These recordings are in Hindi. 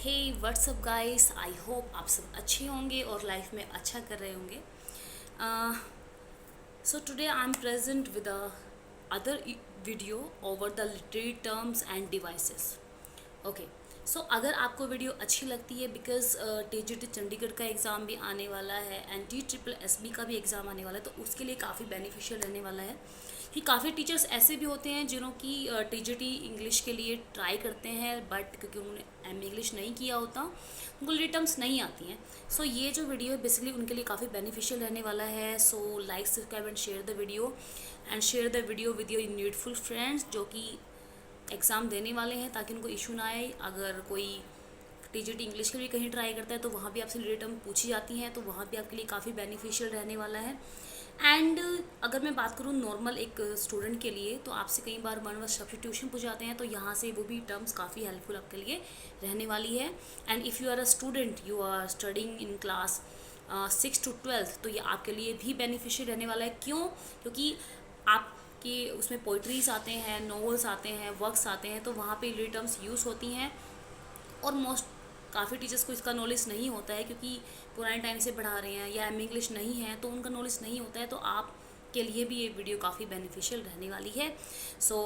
Hey what's up guys, I hope आप सब अच्छे होंगे और लाइफ में अच्छा कर रहे होंगे. So today I'm present with a other video over the literary terms and devices. Okay. So अगर आपको वीडियो अच्छी लगती है बिकॉज टीजीटी चंडीगढ़ का एग्ज़ाम भी आने वाला है एंड TSSB का भी एग्ज़ाम आने वाला है, तो उसके लिए काफ़ी बेनिफिशियल रहने वाला है कि काफ़ी टीचर्स ऐसे भी होते हैं जिन्हों की टीजीटी इंग्लिश के लिए ट्राई करते हैं बट क्योंकि उन्होंने इंग्लिश नहीं किया होता उनको रिटर्म्स नहीं आती हैं. सो ये जो वीडियो है बेसिकली उनके लिए काफ़ी बेनिफिशियल रहने वाला है. So like, subscribe and share the video and share the video with your needful friends जो कि एग्ज़ाम देने वाले हैं, ताकि उनको इशू ना आए. अगर कोई टीजीटी इंग्लिश के लिए कहीं ट्राई करता है तो वहाँ भी आपसे रिटर्न पूछी जाती हैं, तो वहाँ भी आपके लिए काफ़ी बेनिफिशियल रहने वाला है. एंड अगर मैं बात करूँ नॉर्मल एक स्टूडेंट के लिए, तो आपसे कई बार वन वर्ड सब्स्टिट्यूशन पूछ जाते हैं, तो यहाँ से वो भी टर्म्स काफ़ी हेल्पफुल आपके लिए रहने वाली है. And if you are a student, you are studying in class 6 to 12, तो ये आपके लिए भी बेनिफिशियल रहने वाला है. क्यों? क्योंकि आपके उसमें पोइट्रीज आते हैं, नॉवेल्स आते हैं, वर्क्स आते हैं, तो वहाँ पे ये टर्म्स यूज़ होती हैं. और मोस्ट काफ़ी टीचर्स को इसका नॉलेज नहीं होता है क्योंकि पुराने टाइम से पढ़ा रहे हैं या इंग्लिश नहीं है, तो उनका नॉलेज नहीं होता है. तो आप के लिए भी ये वीडियो काफ़ी बेनिफिशियल रहने वाली है. So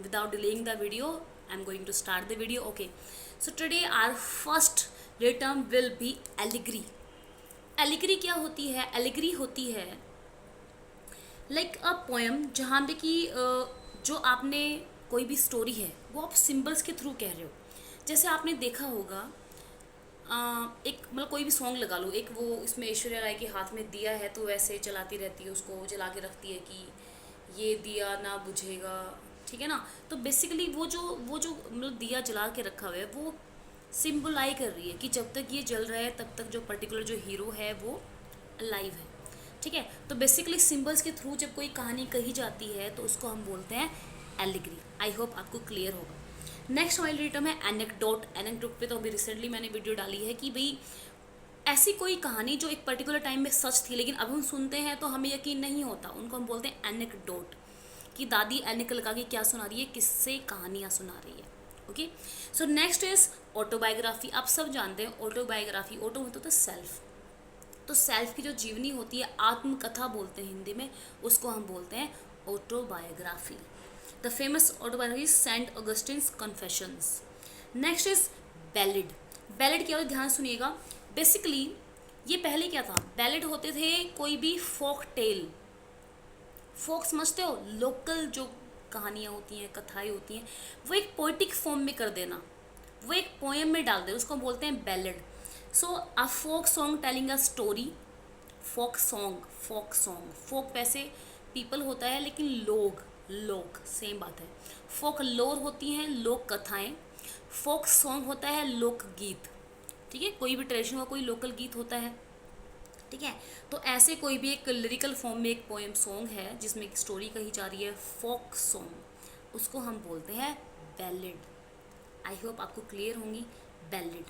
without delaying the video, I am going to start the video. Okay. So today our first term will be allegory. Allegory क्या होती है? एलिग्री होती है लाइक अ पोएम जहाँ पे कि जो आपने कोई भी स्टोरी है वो आप सिंबल्स के थ्रू कह रहे हो. जैसे आपने देखा होगा एक मतलब कोई भी सॉन्ग लगा लो, एक वो इसमें ऐश्वर्या राय के हाथ में दिया है तो वैसे चलाती रहती है, उसको जला के रखती है कि ये दिया ना बुझेगा, ठीक है ना. तो बेसिकली वो जो मतलब दिया जला के रखा हुआ है वो सिंबलाई कर रही है कि जब तक ये जल रहा है तब तक जो पर्टिकुलर जो हीरो है वो अलाइव है, ठीक है. तो बेसिकली सिंबल्स के थ्रू जब कोई कहानी कही जाती है तो उसको हम बोलते हैं एलिग्री. आई होप आपको क्लियर होगा. नेक्स्ट हमारी रिटर्म है एनेक्डोट. एनेक्डोट पे तो अभी रिसेंटली मैंने वीडियो डाली है कि भाई ऐसी कोई कहानी जो एक पर्टिकुलर टाइम में सच थी लेकिन अब हम सुनते हैं तो हमें यकीन नहीं होता, उनको हम बोलते हैं एनेक्डोट. कि दादी एनेक लगा के क्या सुना रही है, किससे कहानियाँ सुना रही है. Okay. So next is autobiography. आप सब जानते हैं ऑटोबायोग्राफी, ऑटो मतलब तो सेल्फ. तो सेल्फ की जो जीवनी होती है, आत्मकथा बोलते हैं हिंदी में, उसको हम बोलते हैं autobiography. The famous autobiography Saint Augustine's Confessions. Next is ballad. Ballad क्या होता है ध्यान सुनिएगा. बेसिकली ये पहले क्या था, बैलेड होते थे कोई भी फोक टेल. फोक समझते हो, लोकल जो कहानियाँ होती हैं, कथाएं होती हैं, वो एक पोइटिक फॉर्म में कर देना, वो एक पोएम में डाल दे, उसको बोलते हैं ballad. So a folk song telling a story. Folk song, folk song, folk वैसे पीपल होता है लेकिन लोग, लोक सेम बात है. फोक लोर होती हैं लोक कथाएं, फोक सॉन्ग होता है लोकगीत, ठीक है. कोई भी ट्रेडिशन का कोई लोकल गीत होता है, ठीक है. तो ऐसे कोई भी एक लिरिकल फॉर्म में एक पोएम सॉन्ग है जिसमें एक स्टोरी कही जा रही है, फोक सॉन्ग, उसको हम बोलते हैं बैलेड. आई होप आपको क्लियर होंगी बैलेड.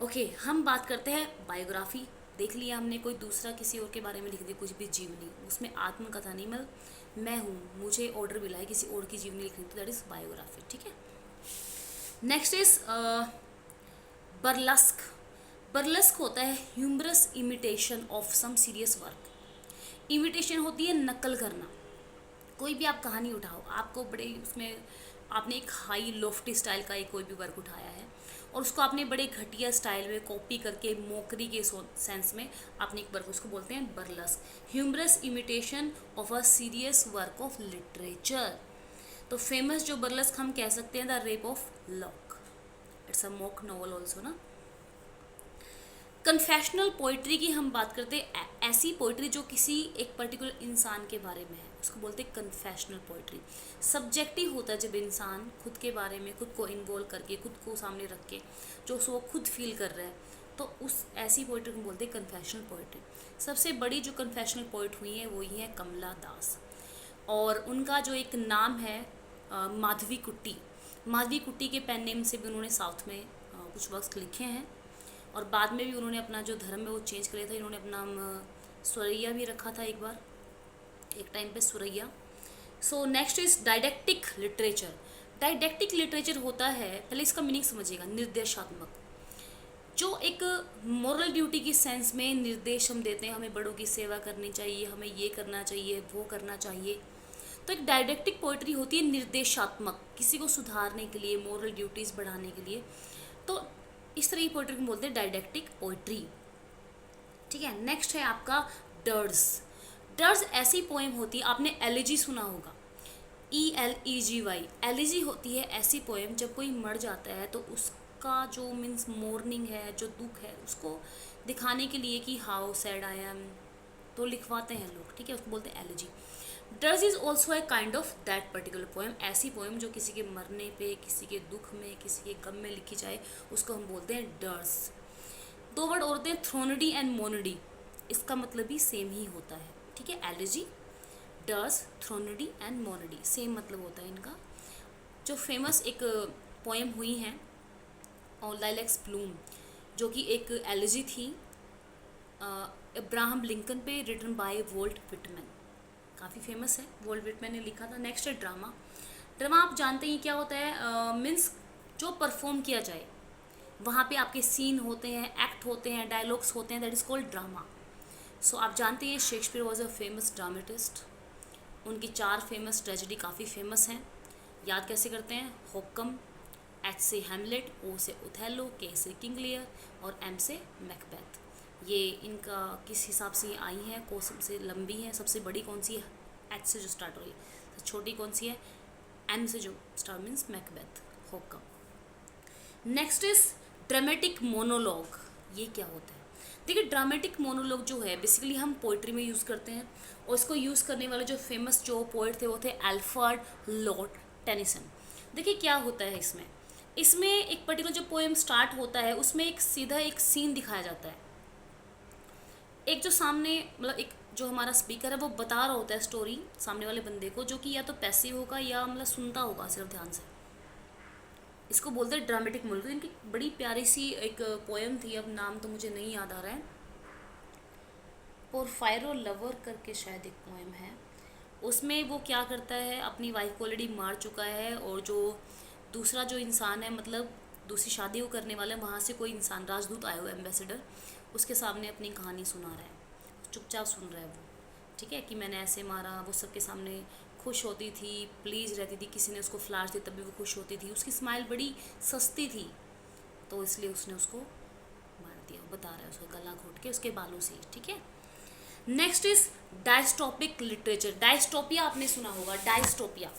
ओके. हम बात करते हैं बायोग्राफी. देख लिया हमने, कोई दूसरा किसी और के बारे में लिख दिया कुछ भी जीवनी, उसमें आत्मकथा नहीं, मैं हूँ, मुझे ऑर्डर मिला है किसी और की जीवनी लिखनी, तो दैट इज बायोग्राफी, ठीक है. Next is बर्लस्क. बर्लस्क होता है humorous imitation of some serious work. Imitation होती है नकल करना. कोई भी आप कहानी उठाओ, आपको बड़े उसमें आपने एक हाई लोफ्टी स्टाइल का एक कोई भी वर्क उठाया है और उसको आपने बड़े घटिया स्टाइल में कॉपी करके मोकरी के सेंस में आपने एक वर्क, उसको बोलते हैं burlesque. Humorous imitation of a serious work of literature. तो फेमस जो बर्लस्क हम कह सकते हैं the Rape of Lock. It's a mock novel also ना. कन्फेशनल पोइट्री की हम बात करते हैं, ऐसी पोइट्री जो किसी एक पर्टिकुलर इंसान के बारे में है, उसको बोलते हैं कन्फेशनल पोइट्री. सब्जेक्टिव होता है जब इंसान खुद के बारे में, खुद को इन्वॉल्व करके, खुद को सामने रख के जो उसको खुद फील कर रहा है, तो उस ऐसी पोइट्री को बोलते हैं कन्फेशनल पोइट्री. सबसे बड़ी जो कन्फेशनल पोइट हुई हैं वो ही है कमला दास, और उनका जो एक नाम है माधवी कुट्टी. माधवी कुट्टी के पेन नेम से भी उन्होंने साउथ में कुछ वर्क्स लिखे हैं, और बाद में भी उन्होंने अपना जो धर्म है वो चेंज कर लिया था. इन्होंने अपना सुरैया भी रखा था एक बार, एक टाइम पे Suraiya. So next is didactic literature. Didactic literature होता है, पहले इसका मीनिंग समझिएगा, निर्देशात्मक, जो एक मॉरल ड्यूटी की सेंस में निर्देश हम देते हैं, हमें बड़ों की सेवा करनी चाहिए, हमें ये करना चाहिए, वो करना चाहिए। तो एक डायडेक्टिक पोइट्री होती है निर्देशात्मक, किसी को सुधारने के लिए, मॉरल ड्यूटीज़ बढ़ाने के लिए। तो इस तरह की पोइट्री को बोलते हैं डायडेक्टिक पोइट्री। ठीक है, नेक्स्ट है आपका डर्स। डर्स ऐसी पोएम होती है, आपने एलिजी सुना होगा, ELEGY। एलिजी होती है ऐसी पोएम जब कोई मर जाता है तो उसका जो मीन्स मोर्निंग है, जो दुख है, उसको दिखाने के लिए कि हाउ सैड आई एम, तो लिखवाते हैं लोग। ठीक है, उसको बोलते हैं elegy. This is also a kind of that particular poem. ऐसी पोएम जो किसी के मरने पे, किसी के दुख में, किसी के गम में लिखी जाए, उसको हम बोलते हैं डर्स। दो वर्ड और होते हैं, थ्रोनिडी एंड मोनिडी, इसका मतलब भी सेम ही होता है। ठीक है, एलिजी, डर्स, थ्रोनिडी एंड मोनिडी, सेम मतलब होता है इनका। जो फेमस एक पोएम हुई है और लाइलैक्स ब्लूम, जो कि एक एलिजी थी अब्राहम लिंकन पे, रिटन बाय वोल्ट विटमैन, काफ़ी फेमस है, वोल्ट विटमैन ने लिखा था। नेक्स्ट है ड्रामा। ड्रामा आप जानते हैं क्या होता है, मीन्स जो परफॉर्म किया जाए, वहाँ पे आपके सीन होते हैं, एक्ट होते हैं, डायलॉग्स होते हैं, दैट इज़ कॉल्ड ड्रामा। सो आप जानते हैं Shakespeare was a famous dramatist, उनकी 4 फेमस ट्रेजेडी काफ़ी फेमस हैं। याद कैसे करते हैं, होकम, H से हेमलेट, O से ओथेलो, K से किंग लियर और M से मैकबेथ। ये इनका किस हिसाब से ये आई हैं, कौन सबसे लंबी है, सबसे बड़ी कौन सी है, H से जो स्टार्ट हो रही है, तो छोटी कौन सी है, M से जो start means Macbeth, hokum. Next is dramatic monologue. ये क्या होता है, देखिए ड्रामेटिक मोनोलॉग जो है बेसिकली हम पोइट्री में यूज़ करते हैं, और इसको यूज़ करने वाले जो फेमस जो पोइट थे वो थे अल्फ्रेड लॉर्ड टेनिसन। देखिए क्या होता है इसमें एक पर्टिकुलर जो पोएम स्टार्ट होता है उसमें एक सीधा एक सीन दिखाया जाता है, एक जो सामने मतलब एक जो हमारा स्पीकर है वो बता रहा होता है स्टोरी सामने वाले बंदे को, जो कि या तो पैसिव होगा या मतलब सुनता होगा सिर्फ ध्यान से। इसको बोलते हैं ड्रामेटिक मोनोलॉग। इनकी बड़ी प्यारी सी एक पोएम थी, अब नाम तो मुझे नहीं याद आ रहा है, पोरफायरो लवर करके शायद एक पोएम है। उसमें वो क्या करता है, अपनी वाइफ को ऑलरेडी मार चुका है, और जो दूसरा जो इंसान है, मतलब दूसरी शादी वो करने वाला है, वहाँ से कोई इंसान राजदूत आया हुआ एम्बेसडर, उसके सामने अपनी कहानी सुना रहा है, चुपचाप सुन रहा है वो। ठीक है, कि मैंने ऐसे मारा, वो सबके सामने खुश होती थी, प्लीज़ रहती थी, किसी ने उसको फ्लाश दी तब भी वो खुश होती थी, उसकी स्माइल बड़ी सस्ती थी, तो इसलिए उसने उसको मार दिया, बता रहा है उसका गला घोट के उसके बालों से। ठीक है, नेक्स्ट इज डायस्टोपिक लिटरेचर। डायस्टोपिया आपने सुना होगा, डायस्टोपिया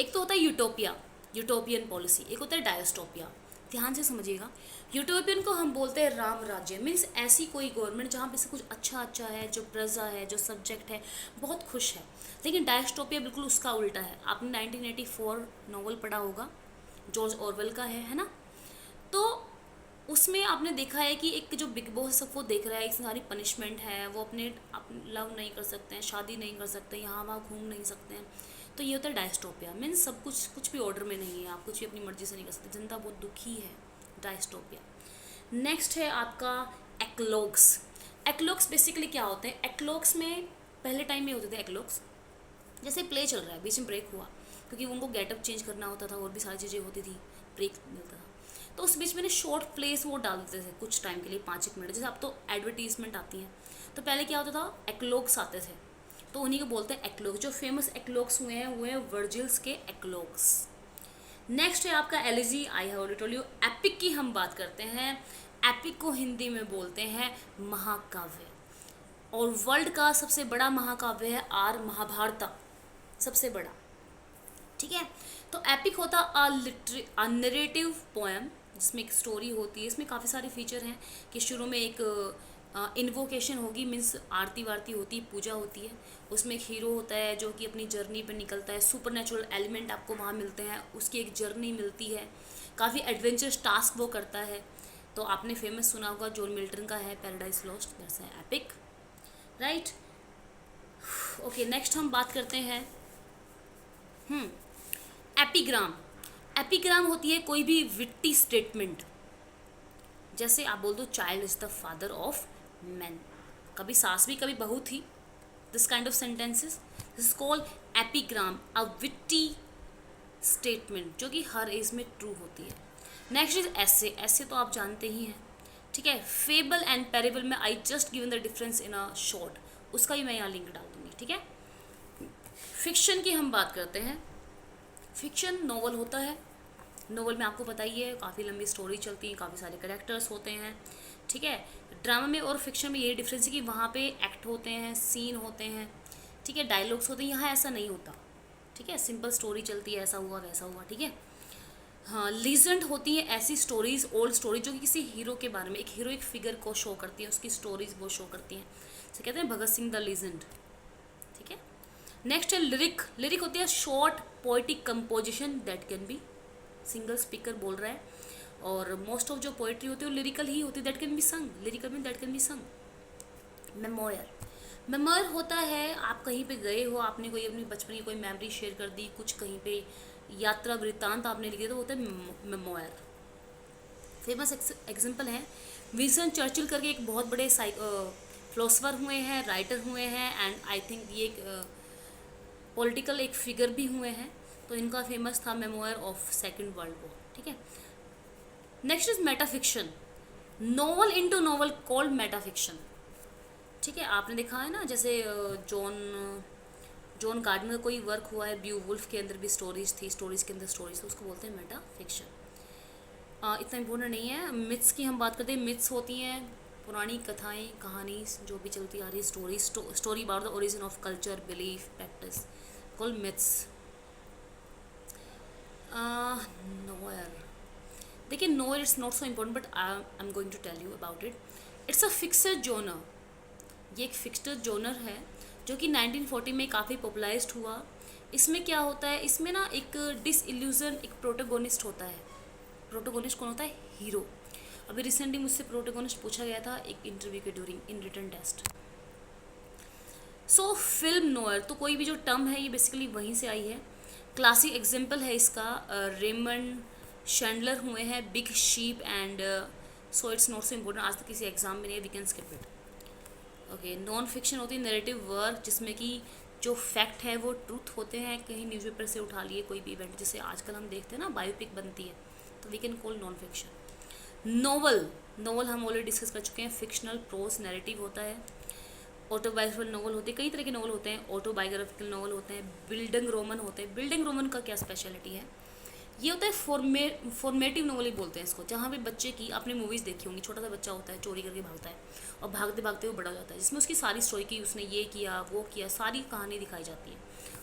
एक तो होता है यूटोपिया, यूटोपियन पॉलिसी, एक होता है डायस्टोपिया। ध्यान से समझिएगा, यूटोपियन को हम बोलते हैं राम राज्य, मीन्स ऐसी कोई गवर्नमेंट जहाँ पे से कुछ अच्छा है, जो प्रजा है, जो सब्जेक्ट है बहुत खुश है। लेकिन डायस्टोपिया बिल्कुल उसका उल्टा है। आपने 1984 नॉवल पढ़ा होगा, जॉर्ज ऑरवेल का है ना, तो उसमें आपने देखा है कि एक जो बिग बॉस सबको देख रहा है, एक सारी पनिशमेंट है, वो अपने लव नहीं कर सकते हैं, शादी नहीं कर सकते, यहाँ वहाँ घूम नहीं सकते हैं, तो ये होता है डायस्टोपिया। मीन्स सब कुछ भी ऑर्डर में नहीं है, आप कुछ भी अपनी मर्जी से नहीं कर सकते, जनता बहुत दुखी है, डायस्टोपिया। नेक्स्ट है आपका एक्लोग्स। एक्लोग्स बेसिकली क्या होते हैं, एक्लोग्स में पहले टाइम में होते थे एक्लोग्स, जैसे प्ले चल रहा है बीच में ब्रेक हुआ, क्योंकि उनको गेटअप चेंज करना होता था और भी सारी चीज़ें होती थी, ब्रेक मिलता था, तो उस बीच में ना शॉर्ट प्लेस वो डाल देते थे कुछ टाइम के लिए, 5-1 मिनट, जैसे अब तो एडवर्टीजमेंट आती हैं, तो पहले क्या होता था, एक्लोग्स आते थे, तो उन्हीं को बोलते हैं एक्लोग्स। जो फेमस एक्लोग्स हुए हैं वो हैं वर्जिल्स के एक्लोग्स। नेक्स्ट है आपका elegy, I have already told you. Epic की हम बात करते हैं, एपिक को हिंदी में बोलते हैं महाकाव्य, और वर्ल्ड का सबसे बड़ा महाकाव्य है आर महाभारत, सबसे बड़ा। ठीक है, तो एपिक होता अ नरेटिव पोएम, जिसमें एक स्टोरी होती है। इसमें काफ़ी सारे फीचर हैं कि शुरू में एक इन्वोकेशन होगी, मीन्स आरती वारती होती है, पूजा होती है, उसमें एक हीरो होता है जो कि अपनी जर्नी पर निकलता है, सुपर नेचुरल एलिमेंट आपको वहाँ मिलते हैं, उसकी एक जर्नी मिलती है, काफ़ी एडवेंचरस टास्क वो करता है। तो आपने फेमस सुना होगा जॉन मिल्टन का है पैराडाइज लॉस्ट, दैट्स है एपिक, राइट। ओके, नेक्स्ट हम बात करते हैं एपिग्राम। एपिग्राम होती है कोई भी विट्टी स्टेटमेंट, जैसे आप बोल दो child is the father of man, कभी सास भी कभी बहू थी, this kind of sentences, this is called epigram, a witty statement जो कि हर एज में ट्रू होती है। नेक्स्ट इज ऐसे, ऐसे तो आप जानते ही हैं, ठीक है। फेबल एंड पैरेबल में I just given the difference in a short, उसका भी मैं यहाँ लिंक डाल दूंगी, ठीक है। फिक्शन की हम बात करते हैं। फिक्शन नॉवल होता है, नॉवल में आपको पता ही है काफ़ी लंबी स्टोरी चलती है, काफ़ी सारे करेक्टर्स होते हैं, ठीक है। ड्रामा में और फिक्शन में यही डिफरेंस है कि वहाँ पे एक्ट होते हैं, सीन होते हैं, ठीक है, डायलॉग्स होते हैं। यहाँ ऐसा नहीं होता, ठीक है, सिंपल स्टोरी चलती है, ऐसा हुआ वैसा हुआ, ठीक है। हाँ, लीजेंड होती है ऐसी स्टोरीज, ओल्ड स्टोरी जो कि किसी हीरो के बारे में, एक हीरोइक फिगर को शो करती है, उसकी स्टोरीज वो शो करती हैं, जैसे कहते हैं भगत सिंह द लीजेंड, ठीक है। नेक्स्ट है लिरिक। लिरिक होती है short poetic composition that can be, single speaker बोल रहा है, और मोस्ट ऑफ जो पोएट्री होती है वो लिरिकल ही होती है, दैट कैन बी संग, lyrical mean that can be संग। मेमोयर, मेमोयर होता है आप कहीं पे गए हो, आपने कोई अपनी बचपन की कोई मेमोरी शेयर कर दी, कुछ कहीं पे यात्रा वृत्तांत आपने लिखे, तो होता है मेमोयर। फेमस एग्जांपल है विंस्टन चर्चिल करके, एक बहुत बड़े फिलोसफर हुए हैं, राइटर हुए हैं, एंड आई थिंक ये एक पॉलिटिकल एक फिगर भी हुए हैं, तो इनका फेमस था memoir of second world war, ठीक है। Next is metafiction, novel into novel called metafiction, ठीक है। आपने देखा है ना, जैसे जॉन गार्डनर का कोई वर्क हुआ है, ब्यू वुल्फ के अंदर भी स्टोरीज थी, स्टोरीज के अंदर स्टोरीज, तो उसको बोलते हैं मेटा फिक्शन। इतना इम्पोर्टेंट नहीं है। मिथ्स की हम बात करते हैं, मिथ्स होती हैं पुरानी कथाएं, कहानी जो भी चलती आ रही है, story about the origin of culture, belief, practice, call myths. Noir, देखिए noir it's not so important, but I am going to tell you about it. It's a fixed genre, ये एक फिक्स्ड जोनर है जो कि 1940 में काफ़ी पॉपुलराइज्ड हुआ। इसमें क्या होता है, इसमें ना एक डिसइल्यूजन, एक प्रोटोगोनिस्ट होता है। प्रोटोगोनिस्ट कौन होता है? हीरो। अभी रिसेंटली मुझसे प्रोटोगोनिस्ट पूछा गया था एक इंटरव्यू के during in written test. So film noir, तो कोई भी जो टर्म है ये बेसिकली वहीं से आई है। क्लासिक एग्जाम्पल है इसका रेमंड शैंडलर हुए हैं, big sheep and so it's not so important, आज तक किसी एग्जाम में नहीं है, we can skip it. Okay, non fiction होती है नैरेटिव वर्क जिसमें कि जो फैक्ट है वो ट्रूथ होते हैं, कहीं न्यूज़पेपर से उठा लिए कोई भी इवेंट, जैसे आजकल हम देखते हैं ना बायोपिक बनती है, तो we can call non fiction. Novel, novel हम ऑलरेडी डिस्कस कर चुके हैं, फिक्शनल प्रोस नैरेटिव होता है। ऑटोबायोग्राफिकल नोवेल होते हैं, कई तरह के नोवेल होते हैं, ऑटोबायोग्राफिकल नोवेल होते हैं, बिल्डिंग रोमन होते हैं। बिल्डिंग रोमन का क्या स्पेशलिटी है, ये होता है फॉर्मेटिव नोवेल ही बोलते हैं इसको, जहाँ पे बच्चे की आपने मूवीज़ देखी होंगी, छोटा सा बच्चा होता है, चोरी करके भागता है और भागते भागते वो बड़ा हो जाता है, जिसमें उसकी सारी स्टोरी की, उसने ये किया वो किया, सारी कहानी दिखाई जाती है,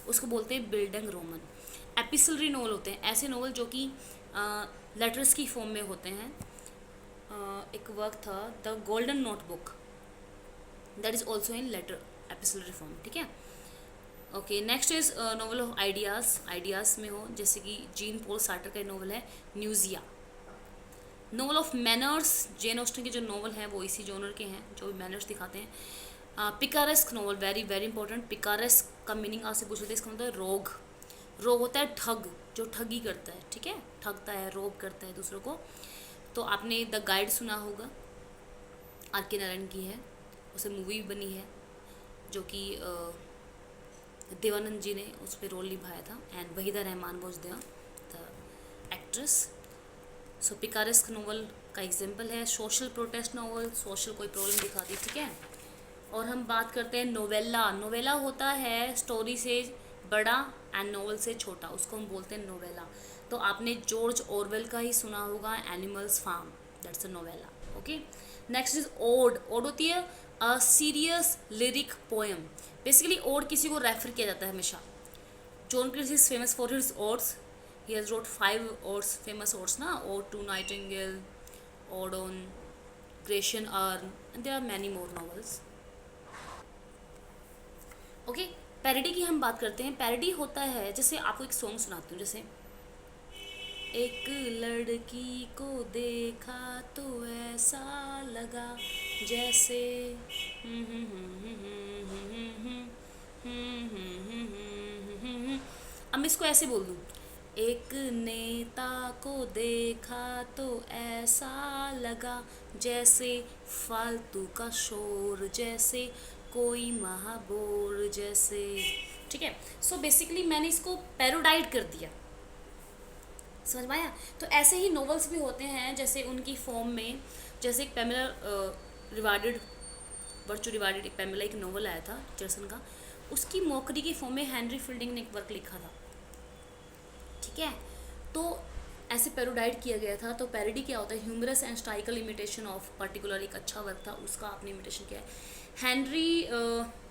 उसको बोलते हैं बिल्डिंग रोमन। एपिसलरी नोवेल होते हैं ऐसे नोवेल जो कि लेटर्स की फॉर्म में होते हैं। एक वर्क था The Golden Notebook, that is also in letter epistolary form, ठीक है। Okay, next is novel of ideas, ideas में हो, जैसे कि जीन पॉल सार्टर का नॉवल है Nausea. Novel of manners, Jane Austen के जो नॉवल हैं वो इसी जॉनर के हैं, जो भी मैनर्स दिखाते हैं। Picaresque novel, very very important. Picaresque का मीनिंग आपसे पूछ लेते हैं, इसका मतलब है रोग। रोग होता है ठग, जो ठगी करता है, ठीक है, ठगता है, रोग करता है दूसरों को। तो आपने द गाइड सुना होगा, R.K. नारायण की है, उसे मूवी भी बनी है, जो कि देवानंद जी ने उस पर रोल निभाया था, and Waheeda Rehman was the actress. So picaresque novel का एग्जाम्पल है। सोशल प्रोटेस्ट नोवेल, सोशल कोई प्रॉब्लम दिखाती, ठीक है। और हम बात करते हैं नोवेला। नोवेला होता है स्टोरी से बड़ा एंड नोवेल से छोटा, उसको हम बोलते हैं नोवेला। तो आपने जॉर्ज ऑरवेल का ही सुना होगा, Animals Farm, that's a novella. Okay, next is ode. Ode होती है a serious lyric poem. Basically ode किसी को रेफर किया जाता है हमेशा। John Keats is famous for his odes, he has wrote 5 odes, famous odes ना, ode to nightingale, ode on Grecian urn, and there are many more novels. Okay, parody की हम बात करते हैं। पैरोडी होता है, जैसे आपको एक सॉन्ग सुनाती हूँ, जैसे एक लड़की को देखा तो ऐसा लगा जैसे अब मैं इसको ऐसे बोल दूँ, एक नेता को देखा तो ऐसा लगा जैसे फालतू का शोर, जैसे कोई महाबोर जैसे, ठीक है। सो बेसिकली मैंने इसको पैरोडाइड कर दिया, समझ में आया? तो ऐसे ही नॉवेल्स भी होते हैं जैसे उनकी फॉर्म में, जैसे एक पेमेला रिवार्डेड, वर्चू रिवार्डेड, एक पेमेला एक नॉवल आया था रिचर्डसन का, उसकी मॉकरी की फॉर्म में हेनरी फील्डिंग ने एक वर्क लिखा था, ठीक है। तो ऐसे पैरोडाइड किया गया था। तो पैरोडी क्या होता है? Humorous and satirical imitation of particular, एक अच्छा वर्क था उसका आपने इमिटेशन किया है। हेनरी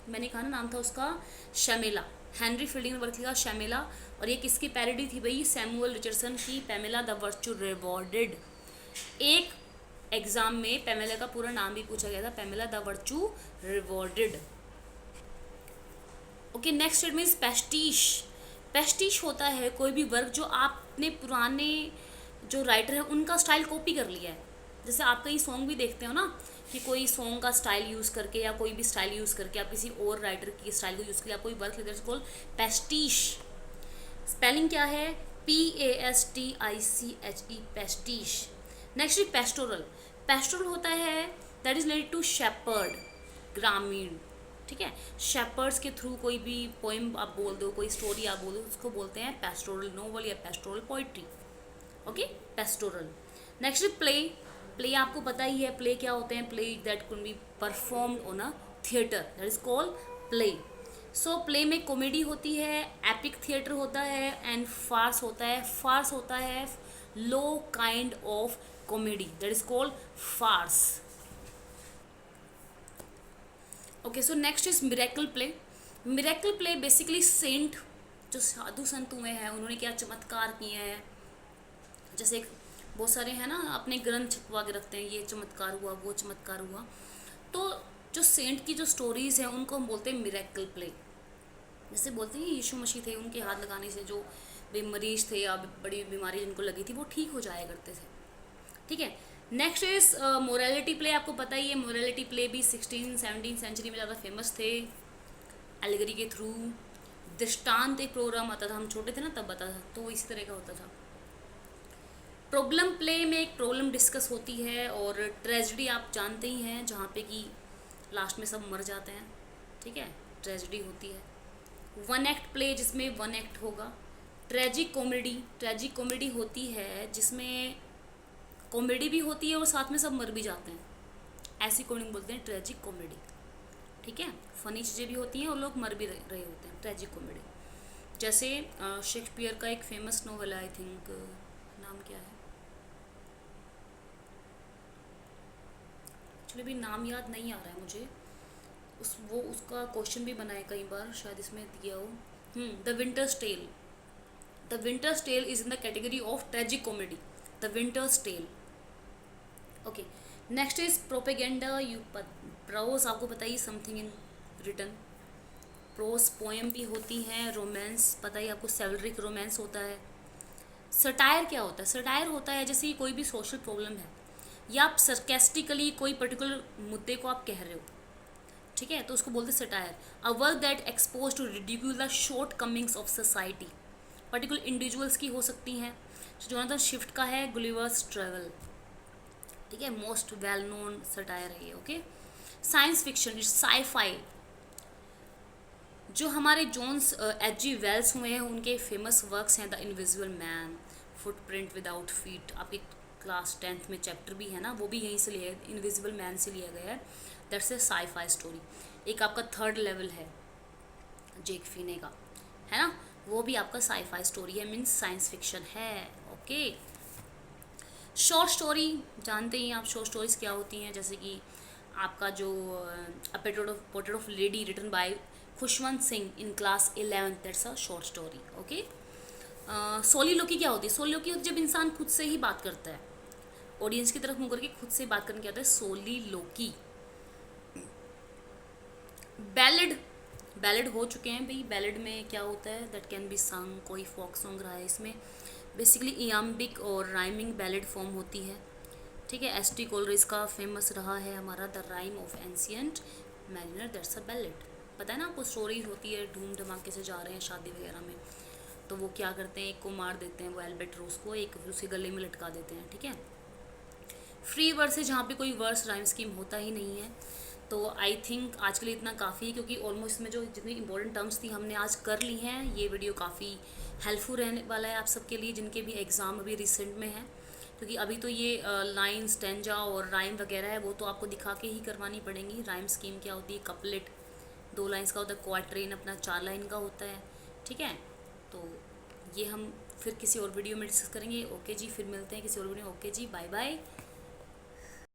मैंने कहा ना नाम था उसका, शमेला, हेनरी फील्डिंग ने वर्क लिखा शमेला। और ये किसकी पैरोडी थी भाई? सैमुअल रिचर्डसन की पेमेला द वर्चू रिवॉर्डेड। एक एग्जाम में पेमेला का पूरा नाम भी पूछा गया था, Pamela the Virtue Rewarded. Okay, next it means pastiche. Pastiche होता है कोई भी वर्क जो आपने पुराने जो राइटर है उनका स्टाइल कॉपी कर लिया है। जैसे आप कई सॉन्ग भी देखते हो ना कि कोई सॉन्ग का स्टाइल यूज़ करके या कोई भी स्टाइल यूज़ करके आप किसी और राइटर की स्टाइल को यूज़ करके आप कोई वर्क लेते हैं, पेस्टिश। स्पेलिंग क्या है? PASTICHE, pastiche. Next is pastoral. Pastoral होता है that is related to shepherd, ग्रामीण, ठीक है। शेपर्ड्स के थ्रू कोई भी पोएम आप बोल दो, कोई स्टोरी आप बोल दो, उसको बोलते हैं पेस्टोरल नोवेल या pastoral poetry. Okay, pastoral. Next play. Play आपको पता ही है प्ले क्या होते हैं। Play that can be performed on a theatre, that is called play. So play में कॉमेडी होती है, एपिक थिएटर होता है एंड फार्स होता है। फार्स होता है low kind of comedy, that is called farce. Okay, so next is miracle play. Miracle play basically saint, जो साधु संत हुए हैं उन्होंने क्या चमत्कार किए हैं, जैसे बहुत सारे हैं ना अपने ग्रंथ छपवा के रखते हैं, ये चमत्कार हुआ, वो चमत्कार हुआ। तो जो सेंट की जो स्टोरीज हैं उनको हम बोलते हैं मिरेकल प्ले। जैसे बोलते हैं यीशु मसीह थे, उनके हाथ लगाने से जो मरीज थे या बड़ी बीमारी जिनको लगी थी वो ठीक हो जाया करते थे, ठीक है। Next is morality play. आपको पता ही है मोरालिटी प्ले भी 16-17 सेंचुरी में ज़्यादा फेमस थे, एलिगरी के थ्रू। दृष्टांत एक प्रोग्राम आता था, हम छोटे थे ना तब आता था, तो इसी तरह का होता था। प्रॉब्लम प्ले में एक प्रॉब्लम डिस्कस होती है, और ट्रेजिडी आप जानते ही हैं जहाँ पे कि लास्ट में सब मर जाते हैं, ठीक है, ट्रेजिडी होती है। वन एक्ट प्ले जिसमें वन एक्ट होगा। ट्रेजिक कॉमेडी, ट्रेजिक कॉमेडी होती है जिसमें कॉमेडी भी होती है और साथ में सब मर भी जाते हैं, ऐसी कॉमेडी बोलते हैं ट्रेजिक कॉमेडी, ठीक है। फनी चीज़ें भी होती हैं और लोग मर भी रहे होते हैं, ट्रेजिक कॉमेडी। जैसे शेक्सपियर का एक फेमस नॉवल है, आई थिंक नाम क्या है, एक्चुअली भी नाम याद नहीं आ रहा है मुझे, उसका क्वेश्चन भी बनाए कई बार, शायद इसमें दिया हो। The Winter's Tale. The Winter's Tale is in the category of tragic comedy, the Winter's Tale. Okay, next is propaganda. Prose आपको पता ही, something in written. Prose poem भी होती हैं। रोमांस पता ही आपको, सेवलरिक रोमांस होता है। सटायर क्या होता है? सटायर होता है जैसे कोई भी सोशल प्रॉब्लम है या आप सरकेस्टिकली कोई पर्टिकुलर मुद्दे को आप कह रहे हो, ठीक है, तो उसको बोलते हैं satire. A work that expose to ridicule the shortcomings of society, particular individuals की हो सकती हैं। जोनाथन स्विफ्ट का है गुलिवर्स ट्रेवल, ठीक है, मोस्ट वेल नोन सटायर है ये। Okay, science fiction, sci-fi. जो हमारे जोन्स H.G. वेल्स हुए हैं उनके फेमस वर्क्स हैं the invisible man, footprint without feet. आपके क्लास 10th में चैप्टर भी है ना, वो भी यहीं से लिया है, इनविजिबल मैन से लिया गया है। That's a sci-fi story. एक आपका थर्ड लेवल है जेक फिने का, है ना, वो भी आपका साई-फाई स्टोरी है, मीन्स साइंस फिक्शन है। ओके, शॉर्ट स्टोरी जानते ही आप शॉर्ट स्टोरीज क्या होती हैं, जैसे कि आपका जो portrait of lady written by Khushwant Singh in class 11th, that's a short story. Okay, soliloquy क्या होती है? सोलिलोकी जब इंसान खुद से ही बात करता है, ऑडियंस की तरफ मुँह करके खुद से बात करने क्या होता है, सोलिलोकी। बैलेड, बैलेड हो चुके हैं भाई। बैलेड में क्या होता है? दैट कैन बी संग, कोई फोक सॉन्ग रहा है इसमें, बेसिकली इयाम्बिक और राइमिंग बैलेड फॉर्म होती है, ठीक है। एस.टी. कोलरिज का फेमस रहा है हमारा the rhyme of ancient mariner, that's a ballad. पता है ना आपको, स्टोरी होती है धूम धमाके से जा रहे हैं शादी वगैरह में, तो वो क्या करते हैं, एक को मार देते हैं वो एल्बेट्रोस को, एक उसे गले में लटका देते हैं, ठीक है। फ्री वर्स है जहाँ पे कोई वर्स राइम स्कीम होता ही नहीं है। तो आई थिंक आज के लिए इतना काफ़ी है, क्योंकि ऑलमोस्ट में जो जितनी इंपॉर्टेंट टर्म्स थी हमने आज कर ली हैं। ये वीडियो काफ़ी हेल्पफुल रहने वाला है आप सबके लिए जिनके भी एग्ज़ाम अभी रिसेंट में है, क्योंकि अभी तो ये लाइन स्टेंजा और राइम वगैरह है वो तो आपको दिखा के ही करवानी पड़ेंगी। राइम स्कीम क्या होती है, कपलेट 2 लाइन्स का होता है, क्वार्टरेन अपना 4 लाइन का होता है। ठीक है, तो ये हम फिर किसी और वीडियो में डिस्कस करेंगे। ओके जी, फिर मिलते हैं किसी और वीडियो में। ओके जी, बाय बाय।